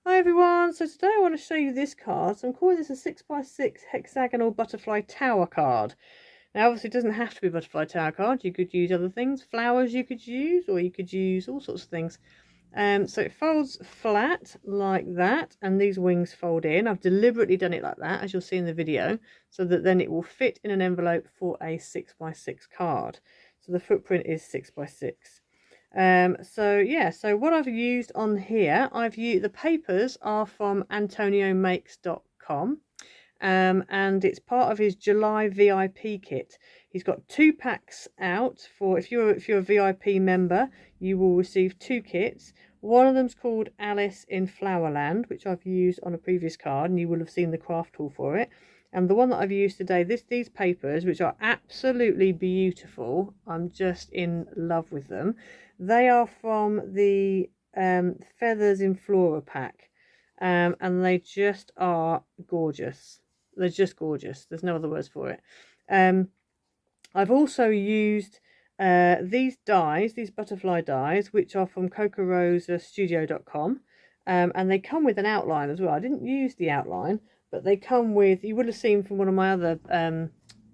Hi everyone, so today I want to show you this card. So I'm calling this a 6x6 hexagonal butterfly tower card. Now obviously it doesn't have to be a butterfly tower card, you could use other things, flowers you could use, or you could use all sorts of things. So it folds flat like that, and these wings fold in. I've deliberately done it like that, as you'll see in the video, so that then it will fit in an envelope for a 6x6 card. So the footprint is 6x6. So what I've used on here, the papers are from antoniomakes.com, and it's part of his July VIP kit. He's got 2 packs out for if you're a VIP member, you will receive 2 kits. One of them's called Alice in Flowerland, which I've used on a previous card, and you will have seen the craft tool for it. And the one that I've used today, these papers, which are absolutely beautiful, I'm just in love with them. They are from the Feathers in Flora pack, and they just are gorgeous. They're just gorgeous. There's no other words for it. I've also used these dies, these butterfly dies, which are from CocoRosaStudio.com, and they come with an outline as well. I didn't use the outline, but they come with, you would have seen from one of my other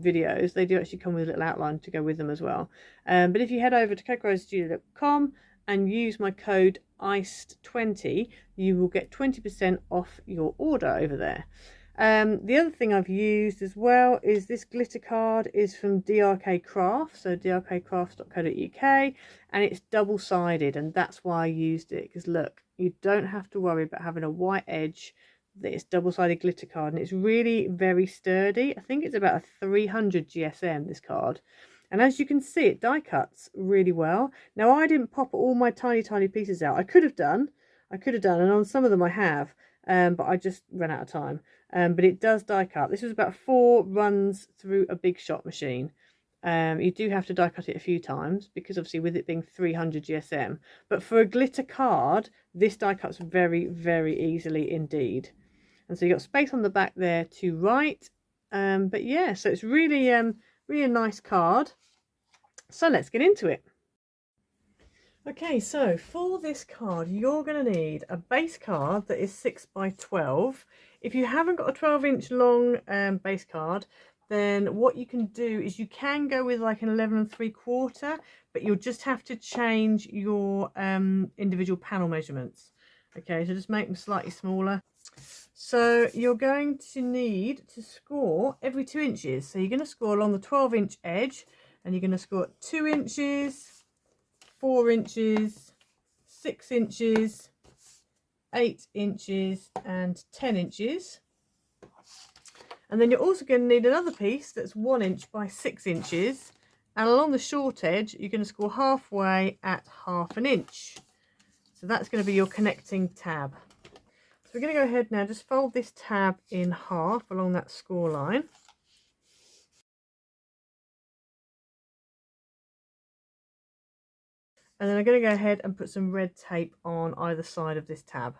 videos, they do actually come with a little outline to go with them as well. But if you head over to CocoRosaStudio.com and use my code ICED20, you will get 20% off your order over there. The other thing I've used as well is this glitter card is from DRK Crafts, so drkcrafts.co.uk, and it's double-sided, and that's why I used it, because look, you don't have to worry about having a white edge. It's double-sided glitter card, and it's really very sturdy. I think it's about a 300 GSM, this card. And as you can see, it die cuts really well. Now, I didn't pop all my tiny pieces out. I could have done, and on some of them I have, but I just ran out of time. But it does die cut. This was about 4 runs through a big shot machine. You do have to die cut it a few times, because obviously with it being 300 GSM. But for a glitter card, this die cuts very, very easily indeed. And so you've got space on the back there to write. But yeah, so it's really, really a nice card. So let's get into it. Okay, so for this card, you're going to need a base card that is 6x12. If you haven't got a 12-inch long base card, then what you can do is you can go with like an 11 3/4, but you'll just have to change your individual panel measurements. Okay, so just make them slightly smaller. So you're going to need to score every 2 inches. So you're going to score along the 12-inch edge, and you're going to score 2 inches, 4 inches, 6 inches, 8 inches, and 10 inches. And then you're also going to need another piece that's 1 inch by 6 inches. And along the short edge, you're going to score halfway at 1/2 inch. So that's going to be your connecting tab. So we're going to go ahead now, just fold this tab in half along that score line. And then I'm going to go ahead and put some red tape on either side of this tab.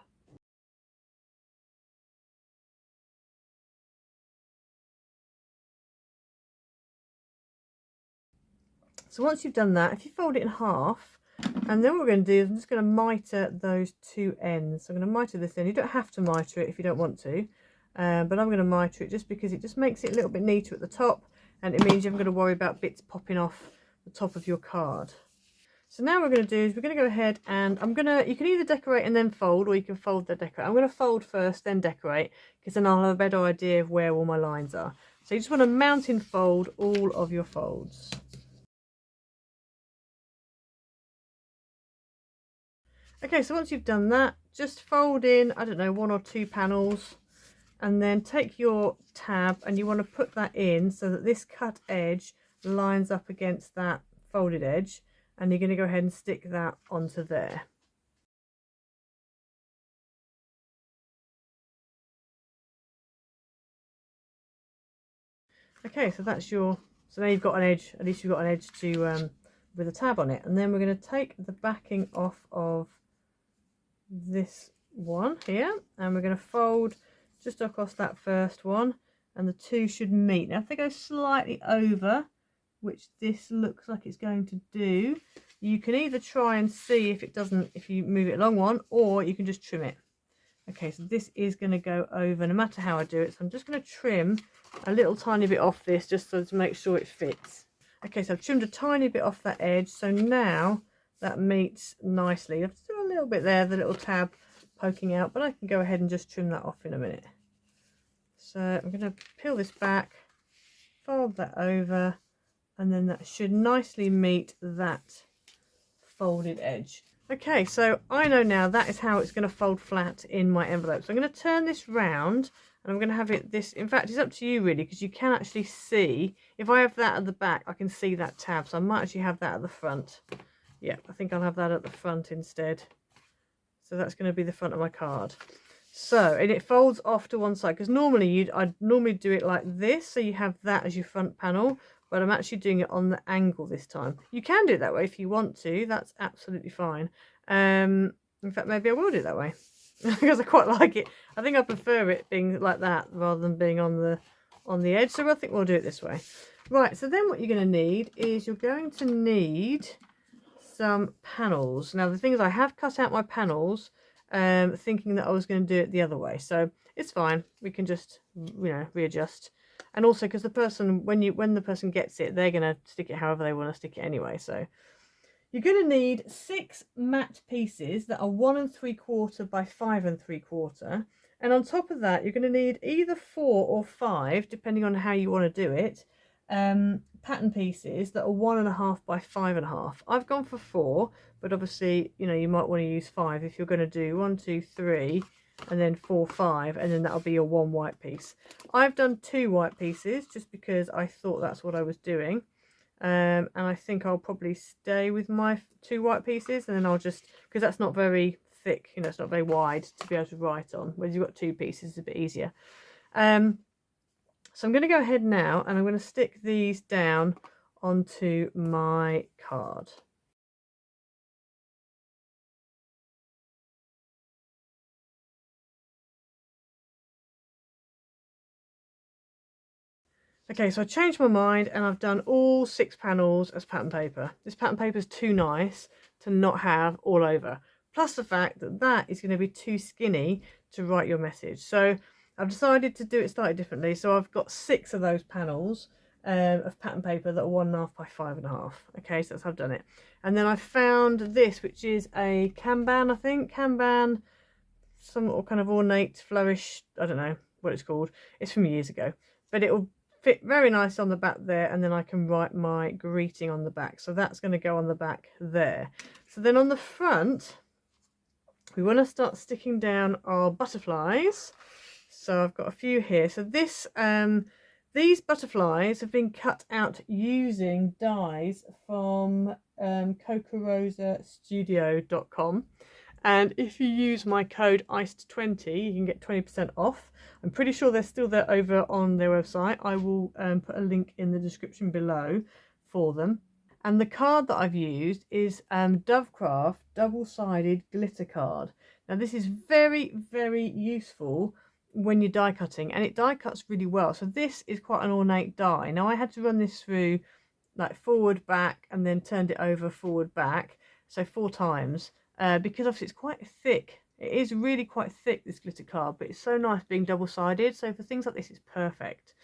So once you've done that, if you fold it in half, and then what we're going to do is I'm just going to mitre those 2 ends. So I'm going to mitre this end. You don't have to mitre it if you don't want to, but I'm going to mitre it just because it just makes it a little bit neater at the top, and it means you haven't got to worry about bits popping off the top of your card. So now what we're going to do is we're going to go ahead and you can either decorate and then fold, or you can fold then decorate. I'm going to fold first, then decorate, because then I'll have a better idea of where all my lines are. So you just want to mountain fold all of your folds. Okay, so once you've done that, just fold in, I don't know, 1 or 2 panels, and then take your tab and you want to put that in so that this cut edge lines up against that folded edge, and you're going to go ahead and stick that onto there. Okay, so that's so now you've got an edge, at least you've got an edge to with a tab on it. And then we're going to take the backing off of this one here, and we're going to fold just across that first one, and the 2 should meet. Now if they go slightly over, which this looks like it's going to do, you can either try and see if it doesn't, if you move it along one, or you can just trim it. Okay, so this is going to go over no matter how I do it. So I'm just going to trim a little tiny bit off this just so to make sure it fits. Okay, so I've trimmed a tiny bit off that edge. So now that meets nicely. I have to do a little bit there, the little tab poking out, but I can go ahead and just trim that off in a minute. So I'm going to peel this back, fold that over, and then that should nicely meet that folded edge. Okay, so I know now that is how it's going to fold flat in my envelope. So I'm going to turn this round and I'm going to have it this, in fact it's up to you really, because you can actually see, if I have that at the back I can see that tab, so I might actually have that at the front. Yeah, I think I'll have that at the front instead. So that's going to be the front of my card. So, and it folds off to one side, because normally I'd normally do it like this, so you have that as your front panel, but I'm actually doing it on the angle this time. You can do it that way if you want to, that's absolutely fine. In fact, maybe I will do it that way, because I quite like it. I think I prefer it being like that rather than being on the edge, so I think we'll do it this way. Right, so then what you're going to need is you're going to need some panels. Now the thing is, I have cut out my panels thinking that I was going to do it the other way, so it's fine, we can just, you know, readjust. And also because the person, when the person gets it, they're going to stick it however they want to stick it anyway. So you're going to need 6 matte pieces that are 1 3/4 by 5 3/4, and on top of that you're going to need either 4 or 5, depending on how you want to do it, pattern pieces that are 1 1/2 by 5 1/2. I've gone for 4, but obviously, you know, you might want to use 5 if you're going to do 1 2 3 and then 4 5, and then that'll be your 1 white piece. I've done 2 white pieces just because I thought that's what I was doing, and I think I'll probably stay with my 2 white pieces, and then I'll just, because that's not very thick, you know, it's not very wide to be able to write on. Whereas you've got 2 pieces, it's a bit easier. So I'm going to go ahead now and I'm going to stick these down onto my card. Okay, so I changed my mind and I've done all 6 panels as pattern paper. This pattern paper is too nice to not have all over. Plus the fact that that is going to be too skinny to write your message. So I've decided to do it slightly differently. So I've got 6 of those panels of pattern paper that are 1 1/2 by 5 1/2. Okay, so that's how I've done it. And then I found this, which is a Kanban, I think. Kanban, some kind of ornate flourish, I don't know what it's called. It's from years ago. But it will fit very nice on the back there, and then I can write my greeting on the back. So that's going to go on the back there. So then on the front, we want to start sticking down our butterflies. So I've got a few here. So this, these butterflies have been cut out using dies from CocoRosaStudio.com. And if you use my code ICED20, you can get 20% off. I'm pretty sure they're still there over on their website. I will put a link in the description below for them. And the card that I've used is Dovecraft double-sided glitter card. Now this is very, very useful when you're die cutting, and it die cuts really well. So this is quite an ornate die. Now I had to run this through like forward, back, and then turned it over forward, back. So 4 times. Because obviously it's quite thick. It is really quite thick, this glitter card, but it's so nice being double-sided. So for things like this, it's perfect.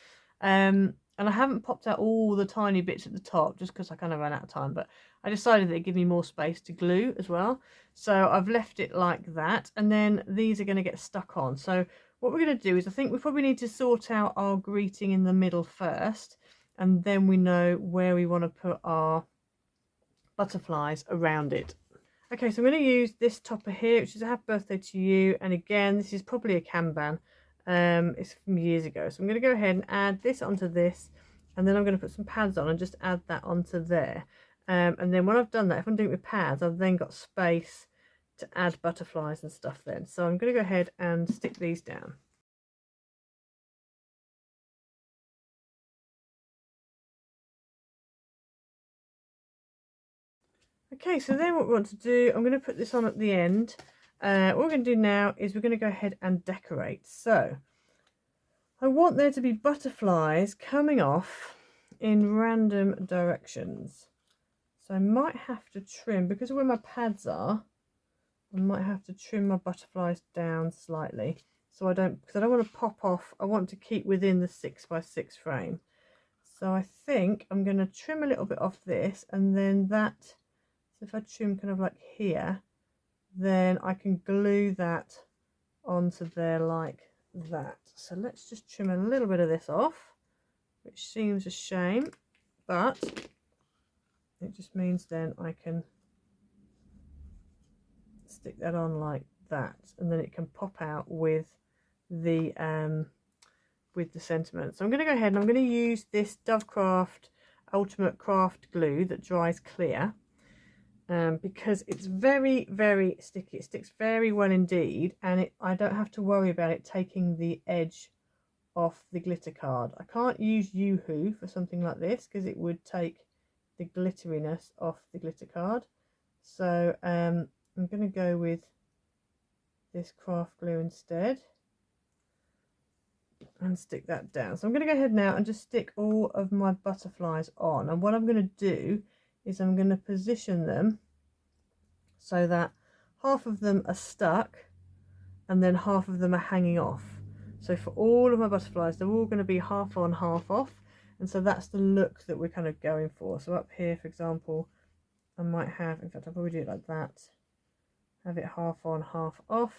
And I haven't popped out all the tiny bits at the top just because I kind of ran out of time, but I decided that it'd give me more space to glue as well. So I've left it like that, and then these are going to get stuck on. So what we're going to do is, I think we probably need to sort out our greeting in the middle first, and then we know where we want to put our butterflies around it. Okay, so I'm going to use this topper here, which is a happy birthday to you. And again, this is probably a Kanban. It's from years ago. So I'm going to go ahead and add this onto this. And then I'm going to put some pads on and just add that onto there. And then when I've done that, if I'm doing it with pads, I've then got space to add butterflies and stuff then. So I'm going to go ahead and stick these down. Okay, so then what we want to do, I'm going to put this on at the end. What we're going to do now is we're going to go ahead and decorate. So I want there to be butterflies coming off in random directions. So I might have to trim, because of where my pads are, I might have to trim my butterflies down slightly, so I don't, because I don't want to pop off. I want to keep within the 6x6 frame. So I think I'm going to trim a little bit off this, and then that, so if I trim kind of like here, then I can glue that onto there like that. So let's just trim a little bit of this off, which seems a shame, but it just means then I can stick that on like that, and then it can pop out with the sentiment. So I'm going to go ahead and I'm going to use this Dovecraft Ultimate Craft Glue that dries clear, because it's very, very sticky. It sticks very well indeed, and I don't have to worry about it taking the edge off the glitter card. I can't use Yoo-hoo for something like this because it would take the glitteriness off the glitter card. So I'm going to go with this craft glue instead and stick that down. So I'm going to go ahead now and just stick all of my butterflies on, and what I'm going to do is I'm going to position them so that half of them are stuck and then half of them are hanging off. So for all of my butterflies, they're all going to be half on, half off, and so that's the look that we're kind of going for. So up here, for example, I might have, in fact I'll probably do it like that, have it half on, half off,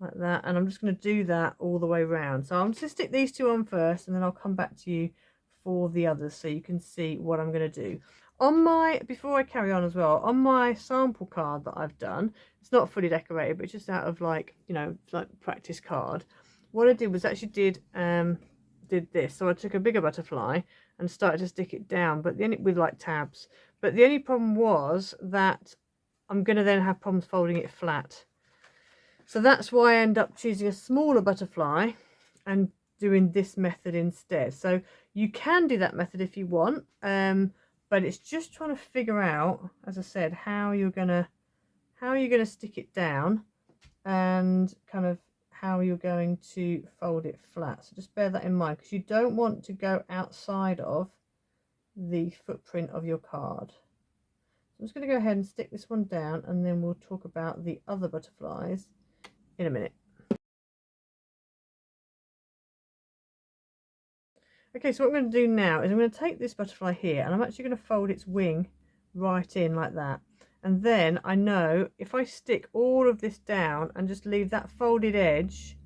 like that, and I'm just going to do that all the way around. So I'm just going to stick these two on first, and then I'll come back to you for the others so you can see what I'm going to do. On my, before I carry on as well, on my sample card that I've done, it's not fully decorated, but just out of like, you know, like practice card, what I did was actually did this. So I took a bigger butterfly and started to stick it down, but then with like tabs. But the only problem was that I'm going to then have problems folding it flat. So that's why I end up choosing a smaller butterfly and doing this method instead. So you can do that method if you want, but it's just trying to figure out, as I said, how you're gonna stick it down and kind of how you're going to fold it flat. So just bear that in mind, because you don't want to go outside of the footprint of your card. So I'm just going to go ahead and stick this one down, and then we'll talk about the other butterflies in a minute. Okay, so what I'm going to do now is I'm going to take this butterfly here, and I'm actually going to fold its wing right in like that. And then I know if I stick all of this down and just leave that folded edge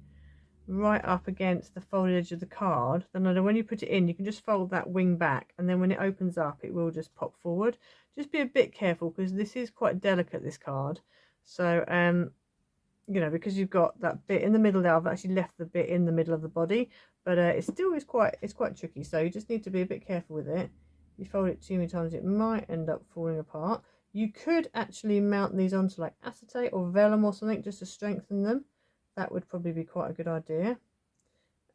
right up against the folded edge of the card, then I know when you put it in, you can just fold that wing back, and then when it opens up, it will just pop forward. Just be a bit careful, because this is quite delicate, this card. So, you know, because you've got that bit in the middle there, I've actually left the bit in the middle of the body, but it still is quite tricky. So you just need to be a bit careful with it. If you fold it too many times, it might end up falling apart. You could actually mount these onto like acetate or vellum or something just to strengthen them. That would probably be quite a good idea.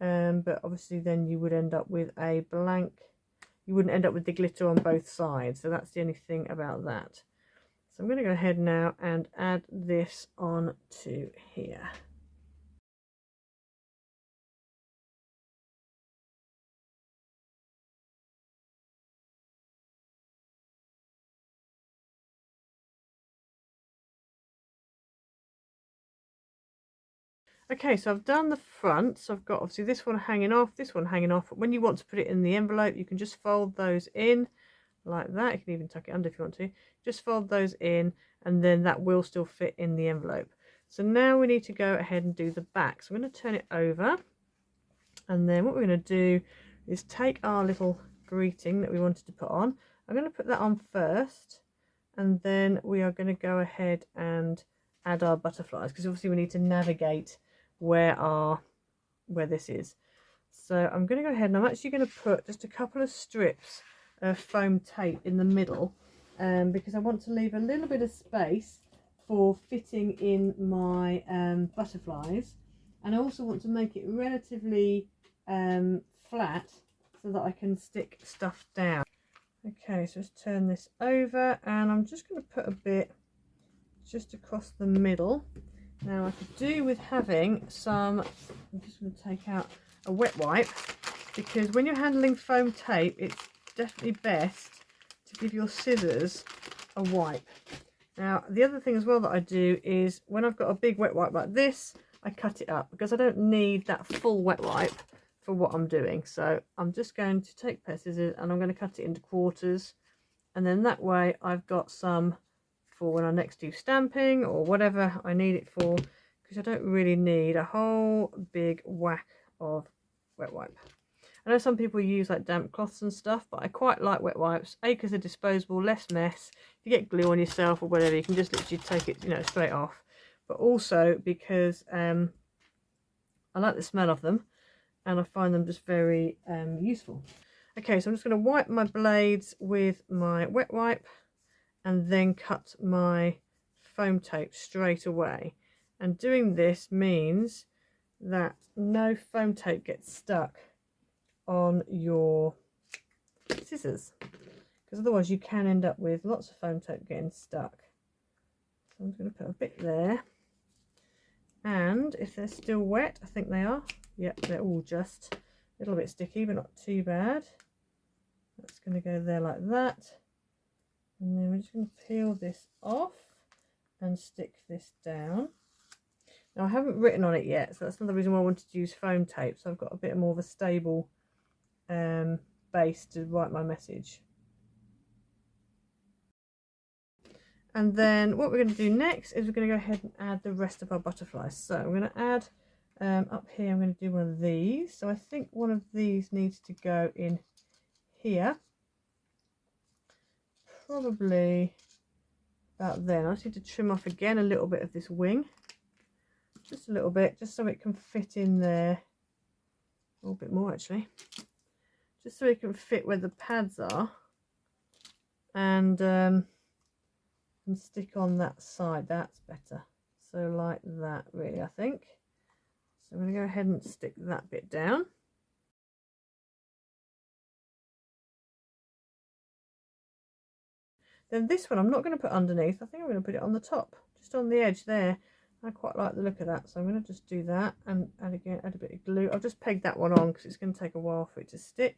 But obviously then you would end up with a blank, you wouldn't end up with the glitter on both sides. So that's the only thing about that. So I'm going to go ahead now and add this on to here. Okay, so I've done the front, so I've got obviously this one hanging off, this one hanging off. When you want to put it in the envelope, you can just fold those in like that. You can even tuck it under if you want to. Just fold those in, and then that will still fit in the envelope. So now we need to go ahead and do the back. So I'm going to turn it over, and then what we're going to do is take our little greeting that we wanted to put on. I'm going to put that on first, and then we are going to go ahead and add our butterflies, because obviously we need to navigate where this is. So I'm going to go ahead and I'm actually going to put just a couple of strips of foam tape in the middle, because I want to leave a little bit of space for fitting in my butterflies, and I also want to make it relatively flat so that I can stick stuff down. Okay, so let's turn this over, and I'm just going to put a bit just across the middle. Now I could do with having some, I'm just going to take out a wet wipe, because when you're handling foam tape, it's definitely best to give your scissors a wipe, Now, the other thing as well that I do is when I've got a big wet wipe like this, I cut it up because I don't need that full wet wipe for what I'm doing. So I'm just going to take pair of scissors and I'm going to cut it into quarters. And then that way I've got some for when I next do stamping or whatever I need it for, because I don't really need a whole big whack of wet wipe. I know some people use like damp cloths and stuff, but I quite like wet wipes. A, because they're disposable, less mess. If you get glue on yourself or whatever, you can just literally take it, you know, straight off. But also because I like the smell of them and I find them just very useful. Okay, so I'm just going to wipe my blades with my wet wipe and then cut my foam tape straight away. And doing this means that no foam tape gets stuck on your scissors, because otherwise you can end up with lots of foam tape getting stuck. So I'm going to put a bit there, and if they're still wet, I think they are, yep, they're all just a little bit sticky but not too bad. That's going to go there like that, and then we're just going to peel this off and stick this down. Now I haven't written on it yet, so that's another reason why I wanted to use foam tape, so I've got a bit more of a stable base to write my message. And then what we're going to do next is we're going to go ahead and add the rest of our butterflies. So I'm going to add up here, I'm going to do one of these. So I think one of these needs to go in here, probably about then. I just need to trim off again a little bit of this wing, just a little bit, just so it can fit in there, a little bit more actually, just so it can fit where the pads are, and stick on that side. That's better. So like that, really, I think. So I'm going to go ahead and stick that bit down. Then this one I'm not going to put underneath. I think I'm going to put it on the top, just on the edge there. I quite like the look of that, so I'm going to just do that and add a bit of glue. I've just pegged that one on because it's going to take a while for it to stick.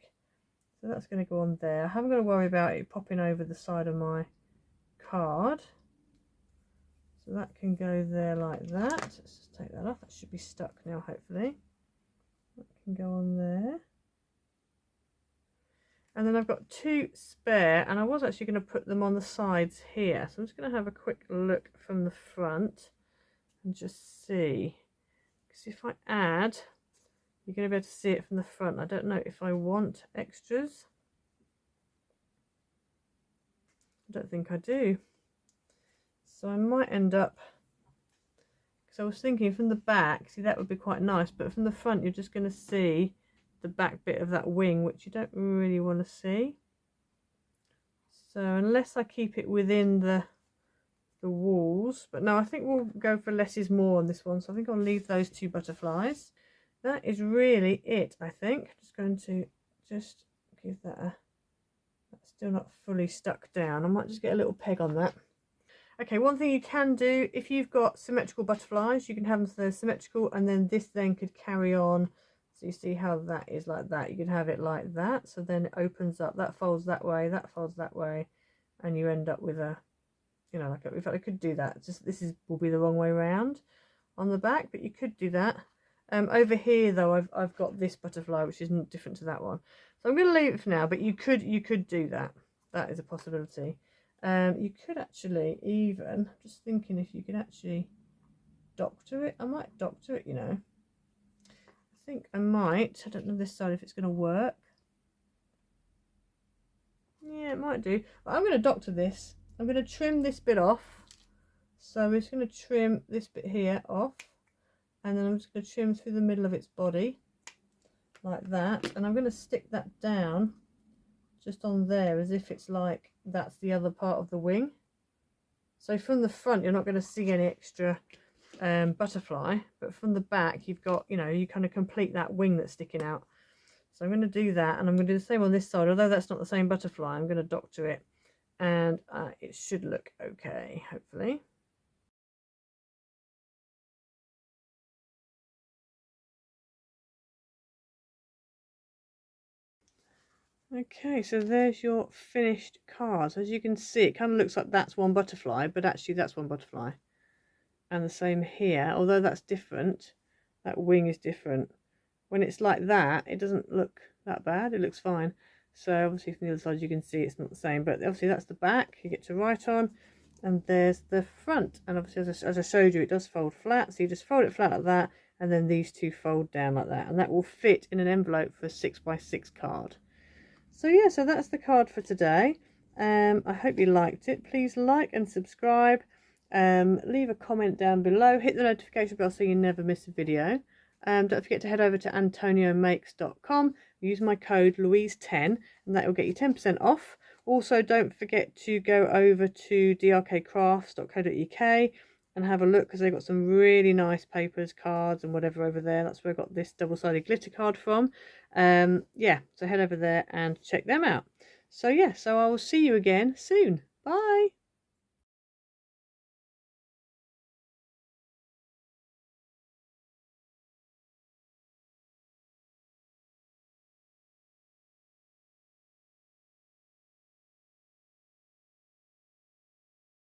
So that's going to go on there. I haven't got to worry about it popping over the side of my card. So that can go there like that. Let's just take that off. That should be stuck now, hopefully. That can go on there. And then I've got two spare, and I was actually going to put them on the sides here. So I'm just going to have a quick look from the front and just see. Because if I add, you're going to be able to see it from the front. I don't know if I want extras. I don't think I do. So I might end up, because I was thinking from the back, see, that would be quite nice, but from the front you're just going to see the back bit of that wing, which you don't really want to see. So unless I keep it within the walls, but no, I think we'll go for less is more on this one, so I think I'll leave those two butterflies. That is really it, I think. Just going to just give that a, that's still not fully stuck down. I might just get a little peg on that. Okay, one thing you can do, if you've got symmetrical butterflies, you can have them so they're symmetrical, and then this then could carry on. So you see how that is like that. You could have it like that, so then it opens up, that folds that way, that folds that way, and you end up with a, you know, like a, in fact I could do that, just this is will be the wrong way around on the back, but you could do that. Over here though, I've got this butterfly, which isn't different to that one, so I'm going to leave it for now, but you could do that. That is a possibility. You could actually even, just thinking if you could actually doctor it. I might doctor it, you know. I think I might. I don't know this side if it's going to work. Yeah, it might do. But I'm going to doctor this. I'm going to trim this bit off. So I'm just going to trim this bit here off. And then I'm just going to trim through the middle of its body. Like that. And I'm going to stick that down just on there as if it's like that's the other part of the wing. So from the front you're not going to see any extra butterfly, but from the back you've got, you know, you kind of complete that wing that's sticking out. So I'm going to do that, and I'm going to do the same on this side, although that's not the same butterfly. I'm going to doctor it, and it should look okay, hopefully. Okay, so there's your finished cards. As you can see, it kind of looks like that's one butterfly, but actually that's one butterfly. And the same here, although that's different, that wing is different. When it's like that, it doesn't look that bad, it looks fine. So obviously from the other side you can see it's not the same, but obviously that's the back you get to write on, and there's the front. And obviously as I showed you, it does fold flat, so you just fold it flat like that, and then these two fold down like that, and that will fit in an envelope for a 6x6 card. So yeah, so that's the card for today. I hope you liked it. Please like and subscribe. Leave a comment down below. Hit the notification bell so you never miss a video. Don't forget to head over to antoniomakes.com. Use my code Louise10 and that will get you 10% off. Also, don't forget to go over to drkcrafts.co.uk and have a look, because they've got some really nice papers, cards and whatever over there. That's where I got this double-sided glitter card from. Yeah, so head over there and check them out. So yeah, so I will see you again soon. Bye.